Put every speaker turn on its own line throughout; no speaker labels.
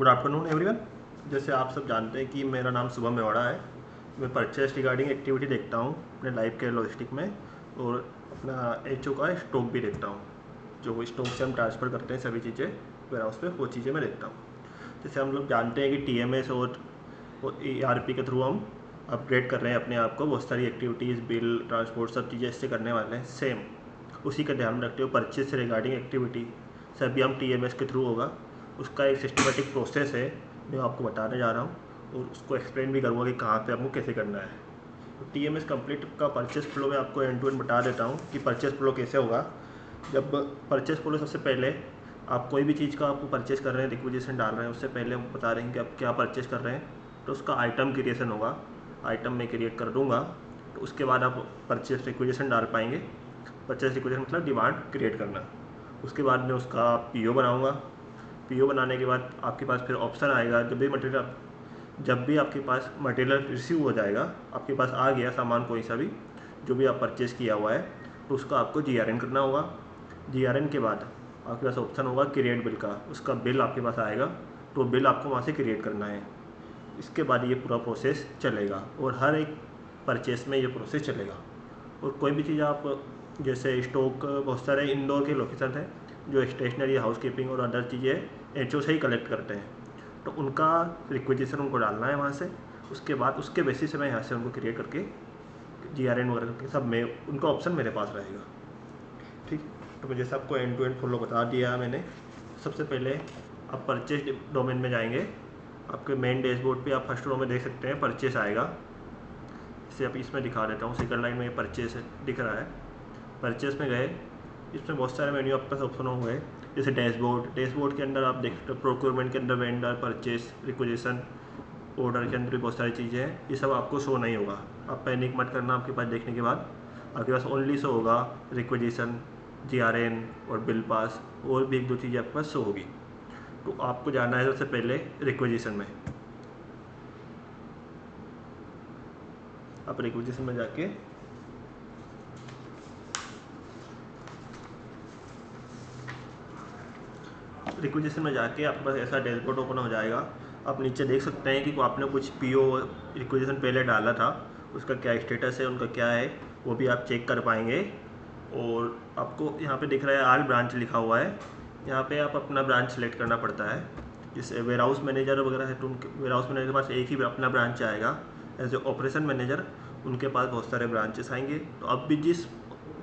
Good afternoon everyone. जैसे आप सब जानते हैं कि मेरा नाम शुभम मेवाड़ा है। मैं परचेस रिगार्डिंग एक्टिविटी देखता हूँ अपने लाइफ के लॉजिस्टिक में, और अपना एचओ का स्टॉक भी देखता हूँ। जो स्टॉक से हम ट्रांसफ़र करते हैं सभी चीज़ें वेयर हाउस पे, वो चीज़ें मैं देखता हूँ। जैसे हम लोग जानते हैं कि टीएमएस और ईआरपी के थ्रू हम अपग्रेड कर रहे हैं अपने आप को। बहुत सारी एक्टिविटीज़, बिल, ट्रांसपोर्ट, सब चीज़ें इससे करने वाले हैं। सेम उसी का ध्यान रखते हुए परचेस से रिगार्डिंग एक्टिविटी सभी हम टीएमएस के थ्रू होगा। उसका एक सिस्टमेटिक प्रोसेस है जो आपको बताने जा रहा हूँ, और उसको एक्सप्लेन भी करूँगा कि कहाँ पे आपको कैसे करना है। तो टीएमएस कंप्लीट का परचेस फ्लो में आपको एंड टू एंड बता देता हूँ कि परचेस फ्लो कैसे होगा। जब परचेस फ्लो, सबसे पहले आप कोई भी चीज़ का आपको परचेस कर रहे हैं, रिक्विजिशन डाल रहे हैं, उससे पहले हम बता रहे हैं कि आप क्या परचेस कर रहे हैं। तो उसका आइटम क्रिएशन होगा, आइटम मैं क्रिएट कर दूँगा। तो उसके बाद आप परचेस रिक्विजिशन डाल पाएंगे। परचेस रिक्विजिशन मतलब डिमांड क्रिएट करना। उसके बाद मैं उसका पीओ बनाऊँगा। पीओ बनाने के बाद आपके पास फिर ऑप्शन आएगा, जब भी आपके पास मटेरियल रिसीव हो जाएगा, आपके पास आ गया सामान कोई सा भी जो भी आप परचेज़ किया हुआ है, तो उसका आपको जीआरएन करना होगा। जीआरएन के बाद आपके पास ऑप्शन होगा क्रिएट बिल का। उसका बिल आपके पास आएगा, तो बिल आपको वहाँ से क्रिएट करना है। इसके बाद ये पूरा प्रोसेस चलेगा, और हर एक परचेस में ये प्रोसेस चलेगा। और कोई भी चीज़ आप, जैसे स्टॉक, बहुत सारे इंडोर के लोकेशन हैं जो स्टेशनरी, हाउसकीपिंग और अदर चीज़ें एचओ से ही कलेक्ट करते हैं, तो उनका रिक्वेजिशन उनको डालना है वहाँ से। उसके बाद उसके बेसिस से मैं यहाँ से उनको क्रिएट करके जीआरएन वगैरह करके सब में उनका ऑप्शन मेरे पास रहेगा। ठीक, तो मैं जैसे आपको एंड टू एंड फ्लो बता दिया मैंने। सबसे पहले आप परचेज डोमेन में जाएंगे। आपके मेन डैशबोर्ड पे आप फर्स्ट रो में देख सकते हैं परचेस आएगा। इसे आप इसमें दिखा देता हूँ, सेकंड लाइन में ये परचेस दिख रहा है। परचेस में गए, इसमें बहुत सारे मेन्यू आपके पास ऑप्शन होंगे। जैसे डैशबोर्ड के अंदर आप देख सकते हो प्रोक्योरमेंट के अंदर वेंडर, परचेस, रिक्वेजिशन, ऑर्डर के अंदर भी बहुत सारी चीज़ें हैं। ये सब आपको शो नहीं होगा, आप पैनिक मत करना। आपके पास देखने के बाद आपके पास ओनली शो होगा रिक्वेजिशन, जीआरएन और बिल पास, और भी एक दो चीज़ें आपके पास शो होगी। तो आपको जाना है सबसे पहले रिक्वेजिशन में। आप रिक्वेजिशन में जाके आपके पास ऐसा डैशबोर्ड ओपन हो जाएगा। आप नीचे देख सकते हैं कि आपने कुछ पीओ रिक्वेजिशन पहले डाला था, उसका क्या स्टेटस है, उनका क्या है, वो भी आप चेक कर पाएंगे। और आपको यहाँ पे दिख रहा है ऑल ब्रांच लिखा हुआ है। यहाँ पे आप अपना ब्रांच सेलेक्ट करना पड़ता है। जैसे वेयर हाउस मैनेजर वगैरह है, तो उनके वेयर हाउस मैनेजर के पास एक ही अपना ब्रांच आएगा। एज ए ऑपरेशन मैनेजर उनके पास बहुत सारे ब्रांचेस आएंगे। तो अब भी जिस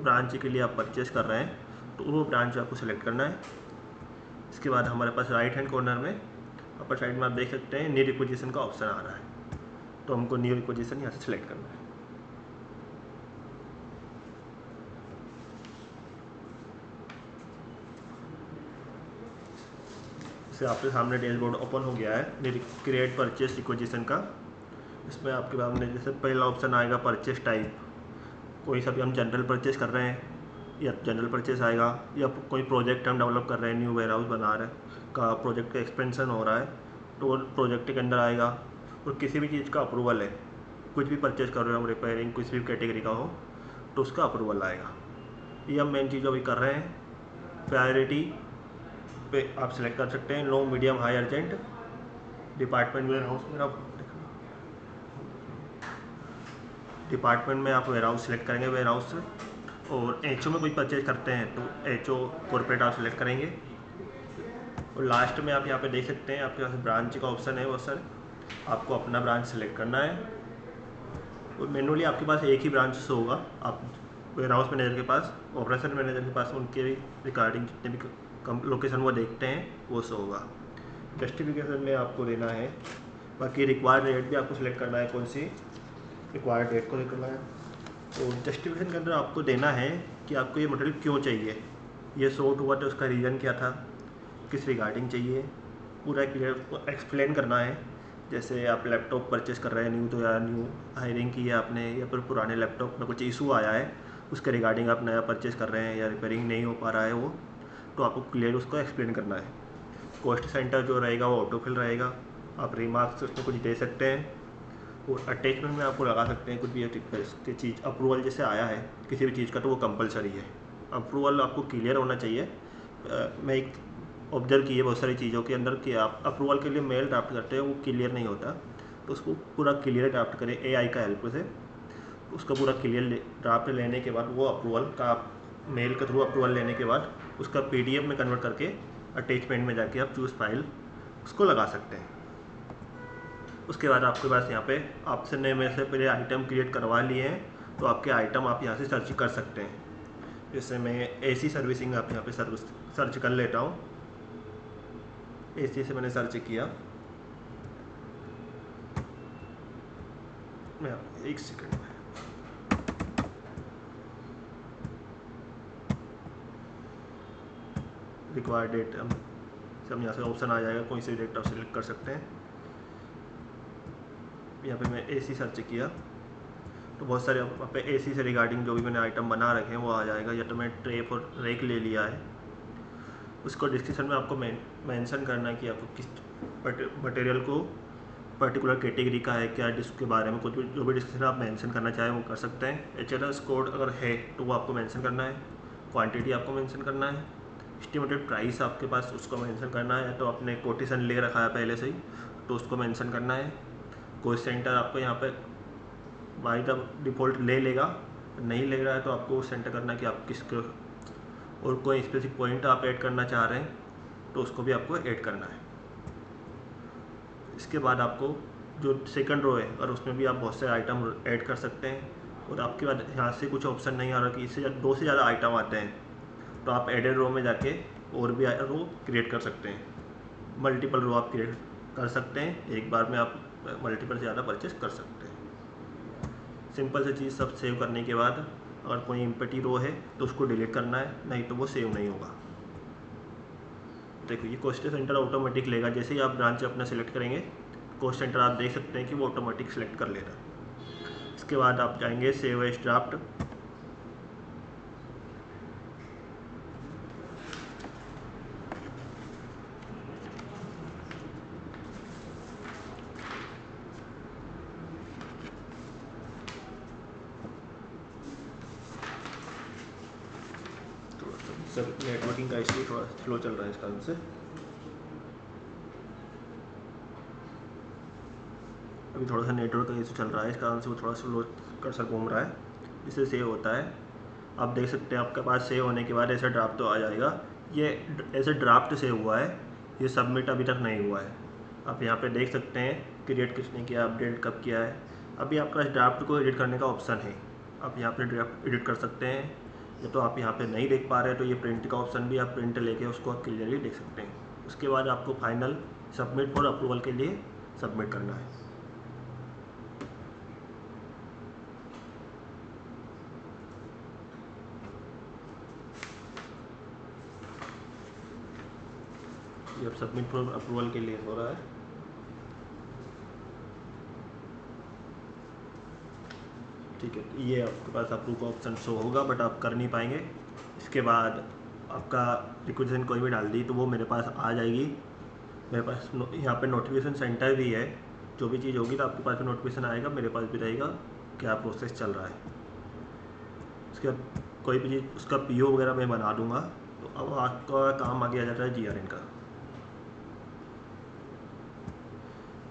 ब्रांच के लिए आप परचेस कर रहे हैं, तो वो ब्रांच आपको सेलेक्ट करना है। इसके बाद हमारे पास राइट हैंड कॉर्नर में अपर साइड में आप देख सकते हैं न्यू रिक्वेजिशन का ऑप्शन आ रहा है। तो हमको न्यू रिक्वेजिशन यहाँ से सिलेक्ट करना है। इससे आपके सामने डैशबोर्ड ओपन हो गया है क्रिएट परचेस रिक्वेजिशन का। इसमें आपके सामने जैसे पहला ऑप्शन आएगा परचेस टाइप। कोई सा भी हम जनरल परचेस कर रहे हैं या जनरल परचेस आएगा, या कोई प्रोजेक्ट हम डेवलप कर रहे हैं, न्यू वेयर हाउस बना रहे का प्रोजेक्ट का एक्सपेंशन हो रहा है, तो वो प्रोजेक्ट के अंदर आएगा। और किसी भी चीज़ का अप्रूवल है, कुछ भी परचेज कर रहे हो हम, रिपेयरिंग कुछ भी कैटेगरी का हो, तो उसका अप्रूवल आएगा। ये हम मेन चीज़ अभी कर रहे हैं। प्रायोरिटी पे आप सिलेक्ट कर सकते हैं, low, medium, high, urgent. Department warehouse में आप डिपार्टमेंट में आप वेयर हाउस सेलेक्ट करेंगे, वेयर हाउस। और एचओ में कोई परचेज करते हैं तो एचओ कॉर्पोरेट आप सेलेक्ट करेंगे। और लास्ट में आप यहाँ पे देख सकते हैं आपके पास ब्रांच का ऑप्शन है। वो सर आपको अपना ब्रांच सेलेक्ट करना है, और मैनुअली आपके पास एक ही ब्रांच से होगा। आप वेयर हाउस मैनेजर के पास, ऑपरेशन मैनेजर के पास, उनके रिगार्डिंग जितने भी लोकेशन वो देखते हैं वो शो होगा। जस्टिफिकेशन में आपको देना है, बाकी रिक्वायर्ड डेट भी आपको सिलेक्ट करना है, कौन सी रिक्वायर्ड डेट को करना है। तो जस्टिफिकेशन के अंदर आपको देना है कि आपको ये मटेरियल क्यों चाहिए, ये शॉर्ट हुआ तो उसका रीज़न क्या था, किस रिगार्डिंग चाहिए, पूरा क्लियर एक्सप्लेन करना है। जैसे आप लैपटॉप परचेस कर रहे हैं न्यू, तो या न्यू हायरिंग की है आपने, या फिर पुराने लैपटॉप में कुछ इशू आया है, उसके रिगार्डिंग आप नया परचेस कर रहे हैं या रिपेयरिंग नहीं हो पा रहा है वो, तो आपको क्लियर उसको एक्सप्लेन करना है। कॉस्ट सेंटर जो रहेगा वो ऑटोफिल रहेगा। आप रिमार्क्स उसमें कुछ दे सकते हैं, और अटैचमेंट में आपको लगा सकते हैं कुछ भी चीज़। अप्रूवल जैसे आया है किसी भी चीज़ का, तो वो कंपलसरी है। अप्रूवल आपको क्लियर होना चाहिए। मैं एक ऑब्जर्व किए बहुत सारी चीज़ों के अंदर कि आप अप्रूवल के लिए मेल ड्राफ्ट करते हैं वो क्लियर नहीं होता, तो उसको पूरा क्लियर ड्राफ्ट करें एआई का हेल्प से। उसका पूरा क्लियर ड्राफ्ट लेने के बाद वो अप्रूवल का मेल के थ्रू अप्रूवल लेने के बाद उसका पीडीएफ में कन्वर्ट करके अटैचमेंट में जाके आप चूज़ फाइल उसको लगा सकते हैं। उसके बाद आपके पास यहाँ पे आपने में से पहले आइटम क्रिएट करवा लिए हैं, तो आपके आइटम आप यहाँ से सर्च कर सकते हैं। जैसे मैं एसी सर्विसिंग आप यहाँ पे सर्च कर लेता हूँ। एसी से मैंने सर्च किया, मैं एक सेकंड में रिक्वायर्ड डेट हम यहाँ से ऑप्शन आ जाएगा, कोई सी डेट आप सिलेक्ट कर सकते हैं। यहाँ पे मैं एसी सर्च किया तो बहुत सारे वहाँ पे एसी से रिगार्डिंग जो भी मैंने आइटम बना रखे हैं वो आ जाएगा। या तो मैं ट्रेप और रेक ले लिया है, उसको डिस्क्रिप्शन में आपको मेंशन करना है कि आपको किस मटेरियल को पर्टिकुलर कैटेगरी का है क्या, जिसके बारे में कुछ भी जो भी डिस्क्रिप्शन आप मेंशन करना चाहें वो कर सकते हैं। HLS कोड अगर है तो वो आपको मेंशन करना है, क्वांटिटी आपको मेंशन करना है, एस्टिमेटेड प्राइस आपके पास उसको मेंशन करना है। तो आपने कोटेशन ले रखा है पहले से ही तो उसको मेंशन करना है। कॉस्ट सेंटर आपको यहाँ पे बाई द डिफ़ॉल्ट ले लेगा, नहीं ले रहा है तो आपको सेंटर करना है कि आप किसको और कोई स्पेसिफिक पॉइंट आप ऐड करना चाह रहे हैं तो उसको भी आपको ऐड करना है। इसके बाद आपको जो सेकंड रो है और उसमें भी आप बहुत सारे आइटम ऐड कर सकते हैं। और आपके बाद यहाँ से कुछ ऑप्शन नहीं आ रहा कि इससे 2 से ज़्यादा आइटम आते हैं तो आप एडेड रो में जाके और भी रो क्रिएट कर सकते हैं। मल्टीपल रो आप क्रिएट कर सकते हैं, एक बार में आप मल्टीपल से ज़्यादा परचेस कर सकते हैं। सिंपल सी चीज़ सब सेव करने के बाद अगर कोई एम्प्टी रो है तो उसको डिलीट करना है, नहीं तो वो सेव नहीं होगा। देखो ये कॉस्ट सेंटर ऑटोमेटिक लेगा, जैसे ही आप ब्रांच अपना सेलेक्ट करेंगे कॉस्ट सेंटर आप देख सकते हैं कि वो ऑटोमेटिक सेलेक्ट कर लेगा। इसके बाद आप जाएंगे save as draft. Sir networking का इसलिए थोड़ा स्लो चल रहा है इस कारण से। अभी थोड़ा सा नेटवर्क का इशू चल रहा है, इस कारण से वो थोड़ा स्लो कर्सर घूम रहा है, इससे सेव होता है। आप देख सकते हैं आपके पास सेव होने के बाद ऐसा ड्राफ्ट तो आ जाएगा। ये ऐसे ड्राफ्ट सेव हुआ है, ये सबमिट अभी तक नहीं हुआ है। आप यहाँ पे देख सकते हैं क्रिएट किसने किया, अपडेट कब किया है। अभी आपका इस ड्राफ्ट को एडिट करने का ऑप्शन है, आप यहाँ पे ड्राफ्ट एडिट कर सकते हैं। या तो आप यहाँ पे नहीं देख पा रहे हैं तो ये प्रिंट का ऑप्शन भी, आप प्रिंट लेके उसको आप क्लियरली देख सकते हैं। उसके बाद आपको फाइनल सबमिट फॉर अप्रूवल के लिए सबमिट करना है। ये अब सबमिट फॉर अप्रूवल के लिए हो रहा है। ठीक है, ये आपके पास अप्रूव का ऑप्शन शो होगा बट आप कर नहीं पाएंगे। इसके बाद आपका रिक्वेजिशन कोई भी डाल दी तो वो मेरे पास आ जाएगी। मेरे पास यहाँ पे नोटिफिकेशन सेंटर भी है, जो भी चीज़ होगी तो आपके पास भी नोटिफिकेशन आएगा, मेरे पास भी रहेगा क्या प्रोसेस चल रहा है। उसके बाद कोई भी चीज़ उसका पीओ वगैरह मैं बना दूंगा। तो अब आपका काम आगे आ जाता है GRN का।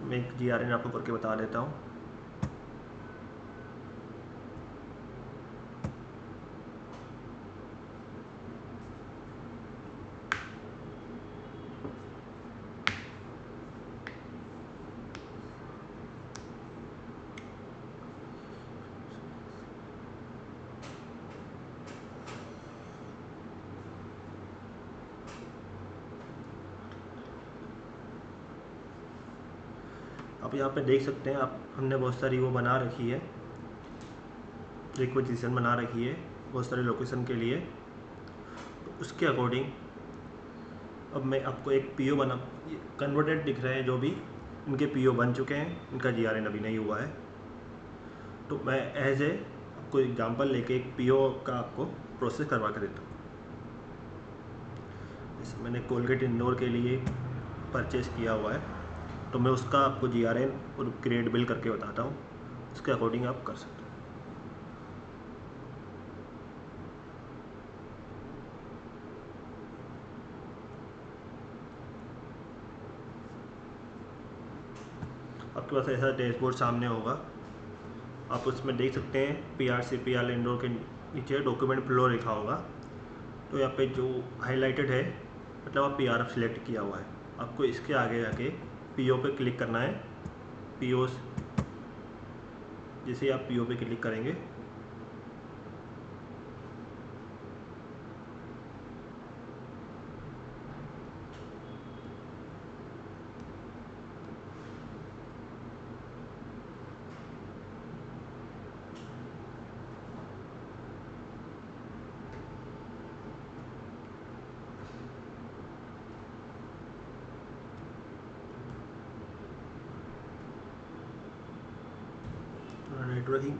मैं एक GRN आपको करके बता देता हूँ। आप यहाँ पे देख सकते हैं, आप हमने बहुत सारी वो बना रखी है, रिक्वेजिशन बना रखी है बहुत सारे लोकेशन के लिए। तो उसके अकॉर्डिंग अब मैं आपको एक पीओ बना, कन्वर्टेड दिख रहे हैं जो भी इनके पीओ बन चुके हैं, इनका GRN अभी नहीं हुआ है। तो मैं एज ए आपको एग्जांपल लेके एक पीओ का आपको प्रोसेस करवा के देता हूँ। जैसे मैंने कोलगेट इंदौर के लिए परचेज़ किया हुआ है, तो मैं उसका आपको GRN और क्रिएट बिल करके बताता हूँ, उसके अकॉर्डिंग आप कर सकते हैं। आपके पास ऐसा डैशबोर्ड सामने होगा। आप उसमें देख सकते हैं PRCPL इंडोर के नीचे डॉक्यूमेंट फ्लो लिखा होगा। तो यहाँ पे जो हाईलाइटेड है मतलब आप PRF सिलेक्ट किया हुआ है। आपको इसके आगे जाके PO पे क्लिक करना है। PO जैसे आप PO पे क्लिक करेंगे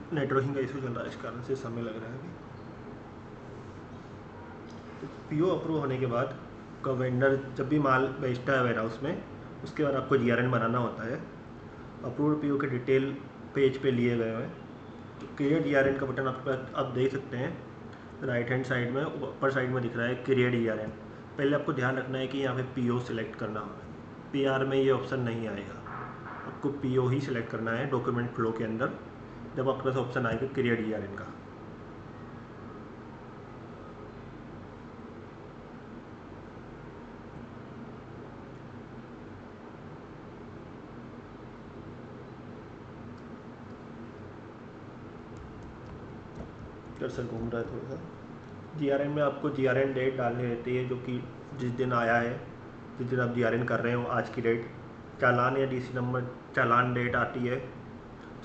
नेटवर्किंग का इशू चल रहा है, इस कारण से समय लग रहा है अभी। तो PO अप्रूव होने के बाद का वेंडर जब भी माल बेचता है वेयर हाउस में, उसके बाद आपको GRN बनाना होता है। अप्रूव्ड PO के डिटेल पेज पे लिए गए हैं। तो क्रिएट GRN का बटन आपके पास आप देख सकते हैं राइट हैंड साइड में ऊपर साइड में दिख रहा है क्रिएट GRN। पहले आपको ध्यान रखना है कि यहाँ पे PO सिलेक्ट करना होगा। PR में ये ऑप्शन नहीं आएगा, आपको PO ही सिलेक्ट करना है डॉक्यूमेंट फ्लो के अंदर। जब आपके पास ऑप्शन आएगा क्रिएट GRN का। कर्सर घूम रहा है थोड़ा सा। GRN में आपको GRN डेट डालनी रहती है, जो कि जिस दिन आया है, जिस दिन आप GRN कर रहे हो आज की डेट। चालान या DC नंबर, चालान डेट आती है,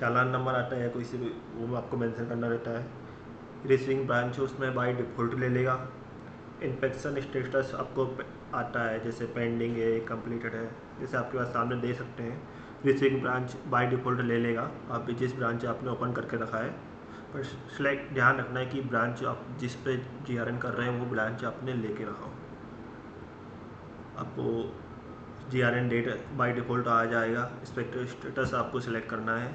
चालान नंबर आता है कोई से भी, वो आपको मेंशन करना रहता है। रिसीविंग ब्रांच उसमें बाय डिफ़ॉल्ट ले लेगा। इंस्पेक्शन स्टेटस आपको आता है, जैसे पेंडिंग है, कंप्लीटेड है, जैसे आपके पास सामने दे सकते हैं। रिसीविंग ब्रांच बाय डिफ़ॉल्ट ले लेगा, आप भी जिस ब्रांच आपने ओपन करके रखा है। पर सिलेक्ट ध्यान रखना है कि ब्रांच आप जिस पे GRN कर रहे हैं वो ब्रांच आपने लेके रखा हो। आपको GRN डेट बाय डिफ़ॉल्ट आ जाएगा। इंस्पेक्टर स्टेटस आपको सिलेक्ट करना है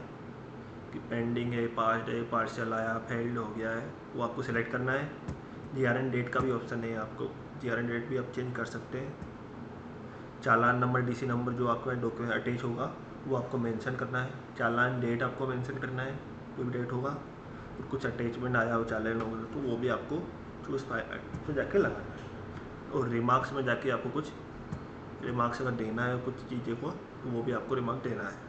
कि पेंडिंग है, पास है, पार्शियल आया, फेल्ड हो गया है, वो आपको सिलेक्ट करना है। GRN डेट का भी ऑप्शन है, आपको GRN डेट भी आप चेंज कर सकते हैं। चालान नंबर, DC नंबर जो आपका डॉक्यूमेंट अटैच होगा वो आपको मेंशन करना है। चालान डेट आपको मेंशन करना है, कोई भी डेट होगा। कुछ अटैचमेंट आया हो चालान होगा तो वो भी आपको चूज पे जाके लगाना है। और रिमार्क्स में जाके आपको कुछ रिमार्क्स अगर देना है कुछ चीज़ें को, तो वो भी आपको रिमार्क देना है।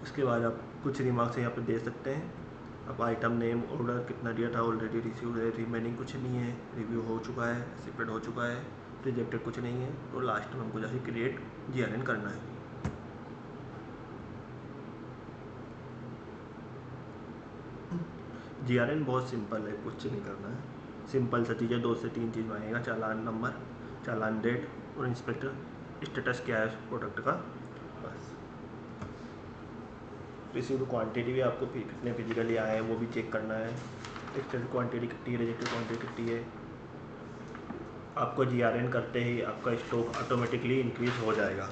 उसके बाद आप कुछ रिमार्क्स यहाँ पे दे सकते हैं। अब आइटम नेम, ऑर्डर कितना दिया था, ऑलरेडी रिसीव्ड है, रिमेनिंग कुछ नहीं है, रिव्यू हो चुका है, एक्सेप्टेड हो चुका है, रिजेक्टेड कुछ नहीं है। तो लास्ट में हमको जाके क्रिएट GRN करना है। GRN बहुत सिंपल है, कुछ नहीं करना है। सिंपल सा चीज़ है, 2 से 3 चीज़ मांगेगा। चालान नंबर, चालान डेट और इंस्पेक्टर स्टेटस क्या है प्रोडक्ट का, बस। रिसीव्ड क्वांटिटी भी आपको कितने फिजिकली आए हैं वो भी चेक करना है। एक्सटेंड क्वांटिटी कितनी है, रिजेक्टेड क्वांटिटी कितनी है। आपको GRN करते ही आपका स्टॉक ऑटोमेटिकली इंक्रीज हो जाएगा।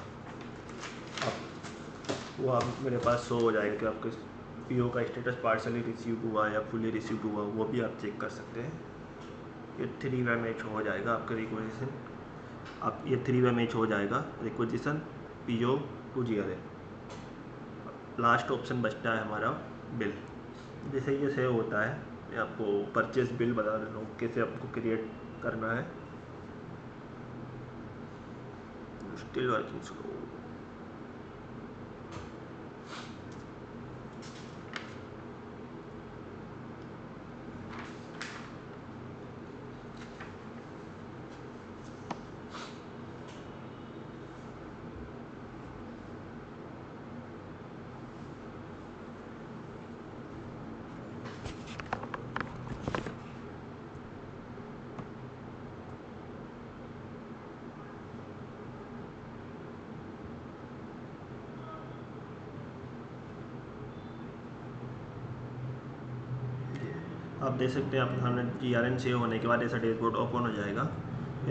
वो आप मेरे पास शो हो जाएगा कि आपके PO का स्टेटस पार्सली रिसीव हुआ या फुली रिसीव हुआ, वो भी आप चेक कर सकते हैं। ये 3 वे मैच हो जाएगा आपका रिक्वेजिशन। आप ये 3 वे मैच हो जाएगा, requisition, PO to GRN। Last option बचता है हमारा बिल। जैसे ये सेव होता है, मैं आपको परचेस बिल बता देता हूँ कैसे आपको क्रिएट करना है। Still working slow. आप देख सकते हैं आपके सामने GRN सेव होने के बाद ऐसा डैशबोर्ड ओपन हो जाएगा।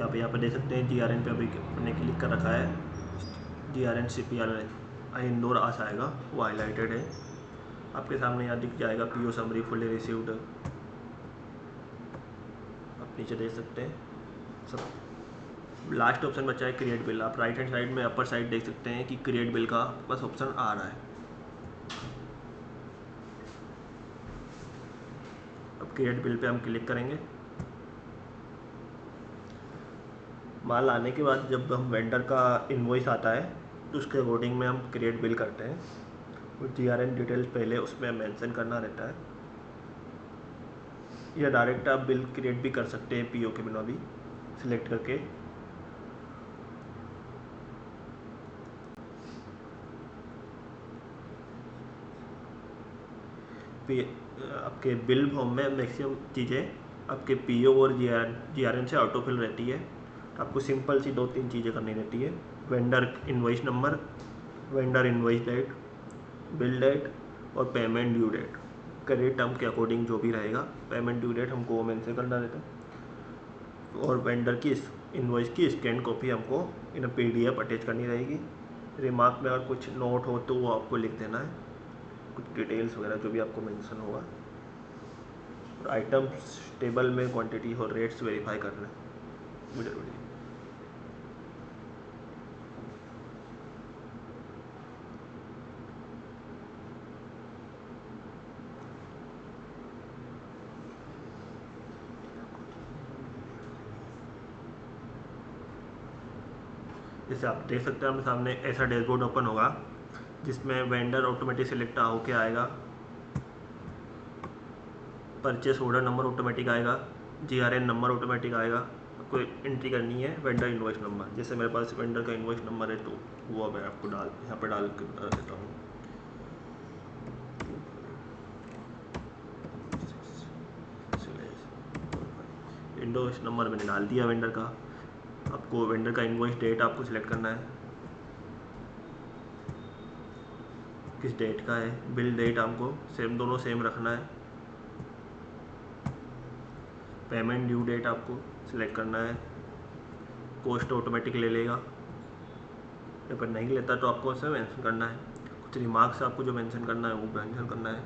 आप यहाँ पर देख सकते हैं GRN पे अभी अपने क्लिक कर रखा है। GRN CPL इंडोर आ जाएगा, वो हाईलाइटेड है। आपके सामने यहाँ दिख जाएगा PO समरी फुली रिसीव्ड। आप नीचे देख सकते हैं सब लास्ट ऑप्शन बचा है क्रिएट बिल। आप राइट हैंड साइड में अपर साइड देख सकते हैं कि क्रिएट बिल का बस ऑप्शन आ रहा है। अब क्रिएट बिल पे हम क्लिक करेंगे। माल आने के बाद जब हम वेंडर का इनवॉइस आता है तो उसके अकॉर्डिंग में हम क्रिएट बिल करते हैं और GRN डिटेल्स पहले उसमें मेंशन करना रहता है, या डायरेक्ट आप बिल क्रिएट भी कर सकते हैं PO के बिना भी सिलेक्ट करके। आपके बिल फॉर्म में मैक्सिमम चीज़ें आपके PO और GRN से ऑटो फिल रहती है। आपको सिंपल सी 2-3 चीज़ें करनी रहती है। Vendor invoice number, vendor invoice date, bill date और payment due date. Credit term के अकॉर्डिंग जो भी रहेगा, पेमेंट ड्यू डेट हमको वो मेंशन करना रहता है। और वेंडर की इनवॉइस की स्कैन कॉपी हमको इन PDF अटैच करनी रहेगी। रिमार्क में अगर कुछ नोट हो तो वो आपको लिख देना है, कुछ डिटेल्स वगैरह जो भी आपको मेंशन होगा। और आइटम्स टेबल में क्वांटिटी और रेट्स वेरीफाई करना है मुझे। जैसे आप देख सकते हैं हमारे सामने ऐसा डैशबोर्ड ओपन होगा जिसमें वेंडर ऑटोमेटिक सिलेक्ट होके आएगा, परचेस ऑर्डर नंबर ऑटोमेटिक आएगा, GRN नंबर ऑटोमेटिक आएगा। आपको एंट्री करनी है वेंडर इनवॉइस नंबर। जैसे मेरे पास वेंडर का इनवॉइस नंबर है तो वो मैं आपको यहाँ पर डाल के बता देता हूँ। इनवॉइस नंबर मैंने डाल दिया वेंडर का। आपको वेंडर का इनवॉइस डेट आपको सिलेक्ट करना है, किस डेट का है। बिल डेट हमको दोनों सेम रखना है। पेमेंट ड्यू डेट आपको सिलेक्ट करना है। कॉस्ट ऑटोमेटिक ले लेगा, अगर नहीं लेता तो आपको उसे मेंशन करना है। कुछ रिमार्क्स आपको जो मेंशन करना है वो मेंशन करना है।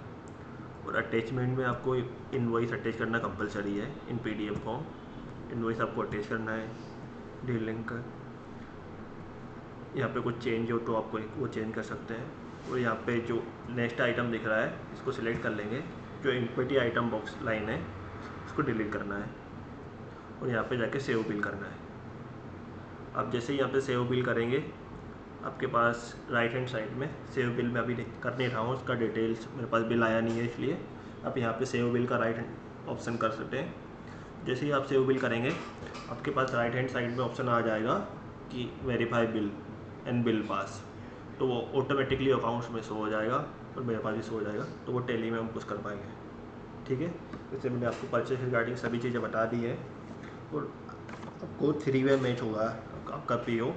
और अटैचमेंट में आपको इनवॉइस अटैच करना कंपलसरी है इन PDF फॉर्म। इनवॉइस आपको अटैच करना है डील लिंक का। यहाँ पे कुछ चेंज हो तो आपको वो चेंज कर सकते हैं। और यहाँ पे जो नेक्स्ट आइटम दिख रहा है इसको सिलेक्ट कर लेंगे। जो इक्विटी आइटम बॉक्स लाइन है उसको डिलीट करना है और यहाँ पे जाके सेव बिल करना है। आप जैसे ही यहाँ पे सेव बिल करेंगे आपके पास राइट हैंड साइड में सेव बिल में अभी कर नहीं रहा हूँ, उसका डिटेल्स मेरे पास बिल आया नहीं है, इसलिए आप यहाँ पे सेव बिल का राइट हैंड ऑप्शन कर सकते हैं। जैसे ही आप सेव बिल करेंगे आपके पास राइट हैंड साइड में ऑप्शन आ जाएगा कि verify bill and bill pass, तो वो ऑटोमेटिकली अकाउंट्स में शो हो जाएगा और मेरे पास भी शो हो जाएगा, तो वो टैली में हम कुछ कर पाएंगे। ठीक है, जैसे मैंने आपको परचेज रिगार्डिंग सभी चीज़ें बता दी है। और आपको 3 वे मैच होगा आपका PO,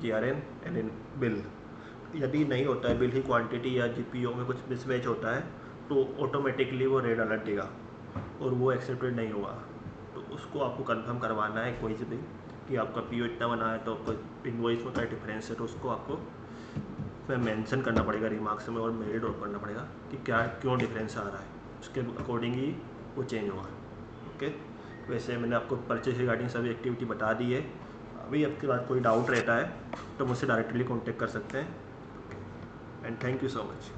GRN एंड बिल। यदि नहीं होता है बिल ही क्वांटिटी या PO में कुछ मिसमैच होता है तो ऑटोमेटिकली वो रेड अलर्ट देगा और वो एक्सेप्टेड नहीं होगा। तो उसको आपको कंफर्म करवाना है कोई से भी कि आपका PO इतना बना है तो आपको इनवॉइस में क्या डिफरेंस है, तो उसको आपको में मेंशन करना पड़ेगा रिमार्क्स में और मेल ड्रॉप करना पड़ेगा कि क्या क्यों डिफरेंस आ रहा है, उसके अकॉर्डिंग ही वो चेंज होगा। ओके, वैसे मैंने आपको परचेज रिगार्डिंग सभी एक्टिविटी बता दी है। अभी आपके बाद कोई डाउट रहता है तो मुझसे डायरेक्टली कॉन्टेक्ट कर सकते हैं। And thank you so much.